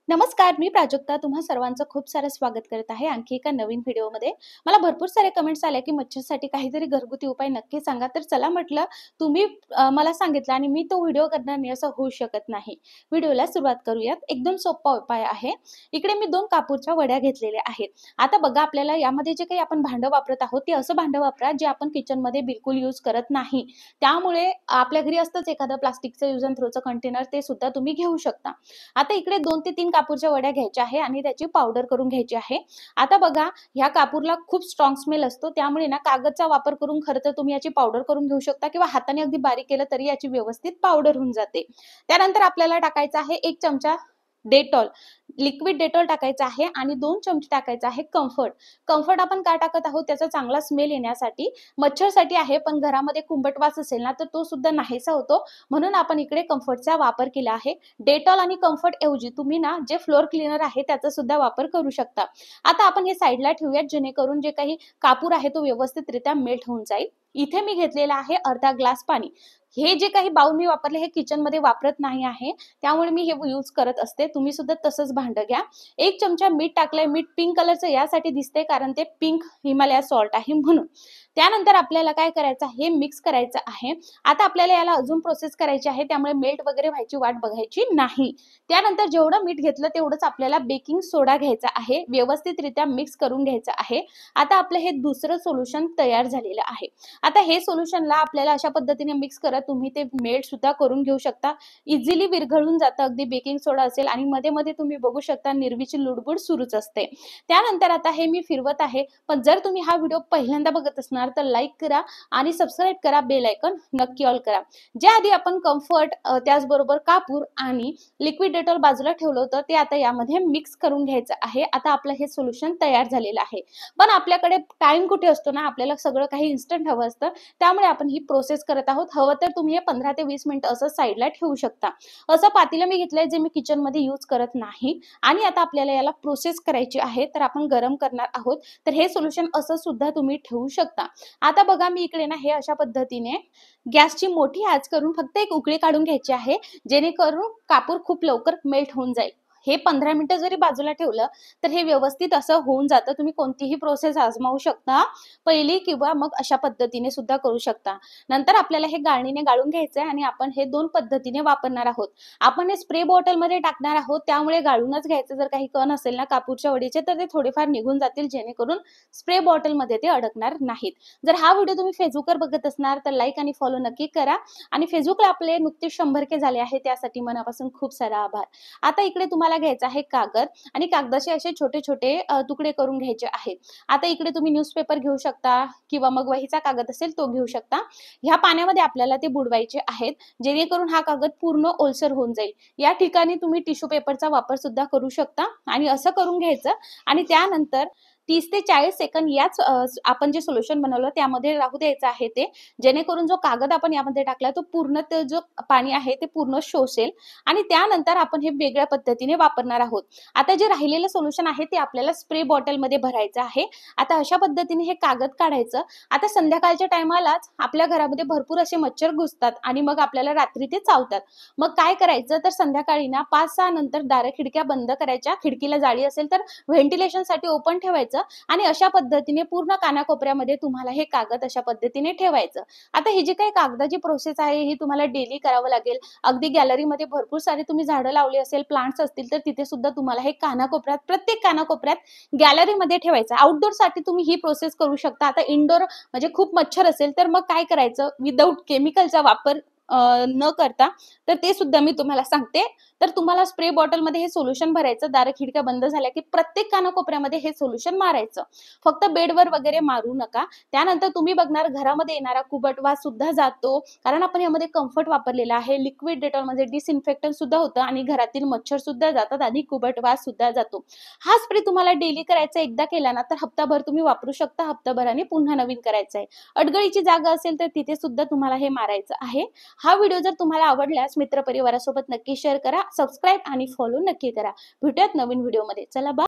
नमस्कार, मी प्राजक्ता तुम्हा सर्वांचं खूप सारं स्वागत करत आहे आणखी एका नवीन व्हिडिओमध्ये. मला भरपूर सारे कमेंट्स आले की मच्छरसाठी काहीतरी घरगुती उपाय नक्की सांगा. तर चला म्हटलं तुम्ही मला सांगितलं आणि मी तो व्हिडिओ करणार नाही असं होऊ शकत नाही. व्हिडिओला सुरुवात करूयात. एकदम सोपा उपाय आहे. इकडे मी 2 कापूरच्या वड्या घेतलेल्या आहेत. आता बघा आपल्याला यामध्ये जे काही आपण भांडं वापरत आहोत ते असं भांडं वापरा जे आपण किचनमध्ये बिलकुल यूज करत नाही. त्यामुळे आपल्या घरी असतंच एखादं प्लास्टिकचं यूज अँड थ्रोचं कंटेनर ते सुद्धा तुम्ही घेऊ शकता. आता इकडे 2 ते 3 कापूरच्या वड्या घ्यायच्या आहे आणि त्याची पावडर करून घ्यायची आहे. आता बघा ह्या कापूरला खूप स्ट्रॉंग स्मेल असतो त्यामुळे ना कागदचा वापर करून खरं तर तुम्ही याची पावडर करून घेऊ शकता किंवा हाताने अगदी बारीक केलं तरी याची व्यवस्थित पावडर होऊन जाते. त्यानंतर आपल्याला टाकायचा आहे 1 चमचा डेटॉल, लिक्विड डेटॉल टाकायचा आहे आणि 2 चमचे टाकायचा आहे कम्फर्ट. कम्फर्ट आपण का टाकत आहोत त्याचा चांगला स्मेल येण्यासाठी, मच्छरसाठी आहे, पण घरामध्ये कुंबट वास असेल ना तर तो सुद्धा नाहीसा होतो म्हणून आपण इकडे कम्फर्टचा वापर केला आहे. डेटॉल आणि कम्फर्ट ऐवजी तुम्ही ना जे फ्लोर क्लीनर आहे त्याचा सुद्धा वापर करू शकता. आता आपण हे साईडला ठेवूयात जेणेकरून जे काही कापूर आहे तो व्यवस्थितरित्या मेल्ट होऊन जाईल. इथे मी घेतलेला आहे अर्धा ग्लास पाणी. हे जे काही बाउल मी वापरले हे किचनमध्ये वापरत नाही आहे त्यामुळे मी हे यूज करत असते. तुम्ही सुद्धा तसंच भांडं घ्या. 1 चमचा मीठ टाकलंय. मीठ पिंक कलरचं यासाठी दिसतंय कारण ते पिंक हिमालया सॉल्ट आहे म्हणून. त्यानंतर आपल्याला काय करायचं आहे मिक्स करायचं आहे. आता आपल्याला याला अजून प्रोसेस करायची आहे त्यामुळे मेल्ट वगैरे व्हायची वाट बघायची नाही. त्यानंतर जेवढं मीठ घेतलं तेवढंच आपल्याला बेकिंग सोडा घ्यायचा आहे. व्यवस्थितरित्या मिक्स करून घ्यायचं आहे. आता आपलं हे दुसरं सोल्युशन तयार झालेलं आहे. आता हे सोल्युशनला आपल्याला अशा पद्धतीने मिक्स करत तुम्ही ते मेल्ट सुद्धा करून घेऊ शकता. इझिली विरघळून जातं अगदी बेकिंग सोडा असेल आणि मध्ये-मध्ये तुम्ही बघू शकता निर्वीची लुडबुड सुरूच असते. त्यानंतर आता हे मी फिरवत आहे. पण जर तुम्ही हा व्हिडिओ पहिल्यांदा बघत असणार तर लाईक करा आणि सबस्क्राईब करा, बेल आयकॉन नक्की ऑल करा. ज्या आधी आपण कम्फर्ट त्याचबरोबर कापूर आणि लिक्विड डेटॉल बाजूला ठेवलं होतं ते आता यामध्ये मिक्स करून घ्यायचं आहे. आता आपलं हे सोल्युशन तयार झालेलं आहे. पण आपल्याकडे टाइम कुठे असतो ना, आपल्याला सगळं काही इन्स्टंट हवं असतं. त्यामुळे आपण ही प्रोसेस करत आहोत. हवं तर तुम्ही हे 15 ते 20 मिनिटं असं साईडला ठेवू शकता. असं पातेलं मी घेतलंय जे मी किचनमध्ये यूज करत नाही आणि आता आपल्याला याला प्रोसेस करायची आहे तर आपण गरम करणार आहोत. तर हे सोल्युशन असं सुद्धा तुम्ही ठेवू शकता. आता बघा मी इकडे ना हे अशा पद्धतीने गॅसची मोठी आच करून फक्त एक उकळी काढून घ्यायची आहे जेणेकरून कापूर खूप लवकर मेल्ट होऊन जाईल. हे 15 मिनिटं जरी बाजूला ठेवलं तर हे व्यवस्थित असं होऊन जातं. तुम्ही कोणतीही प्रोसेस आजमावू शकता. पहिली किंवा मग अशा पद्धतीने सुद्धा करू शकता. नंतर आपल्याला हे गाळणीने गाळून घ्यायचंय आणि आपण हे 2 पद्धतीने वापरणार आहोत. आपण हे स्प्रे बॉटलमध्ये टाकणार आहोत त्यामुळे गाळूनच घ्यायचं. जर काही कण असेल ना कापूरच्या वडीचे तर ते थोडेफार निघून जातील जेणेकरून स्प्रे बॉटलमध्ये ते अडकणार नाहीत. जर हा व्हिडिओ तुम्ही फेसबुकवर बघत असणार तर लाईक आणि फॉलो नक्की करा आणि फेसबुकला आपले नुकतेच 100K झाले आहे त्यासाठी मनापासून खूप सारा आभार. आता इकडे तुम्हाला घ्यायचा आहे कागद आणि कागदाचे असे छोटे-छोटे तुकडे करून घ्यायचे आहेत. आता इकडे तुम्ही न्यूजपेपर घेऊ शकता किंवा मग वहीचा कागद असेल तो घेऊ शकता. ह्या पाण्यामध्ये आपल्याला ते बुडवायचे आहेत जेणेकरून हा कागद पूर्ण ओलसर होऊन जाईल. या ठिकाणी तुम्ही टिश्यू पेपरचा वापर सुद्धा करू शकता आणि असं करून घ्यायचं आणि त्यानंतर 30 ते 40 सेकंद याच आपण जे सोल्युशन बनवलं त्यामध्ये राहू द्यायचं आहे ते जेणेकरून जो कागद आपण यामध्ये टाकला तो पूर्ण ते जो पाणी आहे ते पूर्ण शोषेल आणि त्यानंतर आपण हे वेगळ्या पद्धतीने वापरणार आहोत. आता जे राहिलेलं सोल्युशन आहे ते आपल्याला स्प्रे बॉटलमध्ये भरायचं आहे. आता अशा पद्धतीने हे कागद काढायचं. आता संध्याकाळच्या टायमालाच आपल्या घरामध्ये भरपूर असे मच्छर घुसतात आणि मग आपल्याला रात्री ते चावतात. मग काय करायचं तर संध्याकाळी ना 5-6 नंतर दारं खिडक्या बंद करायच्या. खिडकीला जाळी असेल तर व्हेंटिलेशनसाठी ओपन ठेवायचं आणि अशा पद्धतीने पूर्ण कानाकोपऱ्यामध्ये तुम्हाला हे कागद अशा पद्धतीने ठेवायचं. आता ही जी काही कागदाची प्रोसेस आहे ही तुम्हाला डेली करावं लागेल. अगदी गॅलरीमध्ये भरपूर सारे तुम्ही झाडं लावली असेल, प्लांट्स असतील तर तिथे सुद्धा तुम्हाला हे कानाकोपऱ्यात प्रत्येक कानाकोपऱ्यात गॅलरीमध्ये ठेवायचं. आउटडोअरसाठी तुम्ही ही प्रोसेस करू शकता. आता इनडोअर म्हणजे खूप मच्छर असेल तर मग काय करायचं विदाऊट केमिकलचा वापर न करता तर ते सुद्धा मी तुम्हाला सांगते. तर तुम्हाला स्प्रे बॉटलमध्ये हे सोल्युशन भरायचं. दारं खिडक्या बंद झाल्या की प्रत्येक कानाकोपऱ्यामध्ये हे सोल्युशन मारायचं. फक्त बेडवर वगैरे मारू नका. त्यानंतर तुम्ही बघणार घरामध्ये येणारा कुबट वास सुद्धा जातो कारण आपण यामध्ये कम्फर्ट वापरलेला आहे. लिक्विड डेटॉलमध्ये डिसइन्फेक्टंट सुद्धा होतं आणि घरातील मच्छर सुद्धा जातात आणि कुबट वास सुद्धा जातो. हा स्प्रे तुम्हाला डेली करायचा. एकदा केला ना तर हप्ताभर तुम्ही वापरू शकता. हप्ताभराने पुन्हा नवीन करायचं आहे. अडगळीची जागा असेल तर तिथे सुद्धा तुम्हाला हे मारायचं आहे. हा व्हिडिओ जर तुम्हाला आवडल्यास मित्रपरिवारासोबत नक्की शेअर करा. सबस्क्राईब आणि फॉलो नक्की करा. भेटूयात नवीन व्हिडिओमध्ये. चला बाय.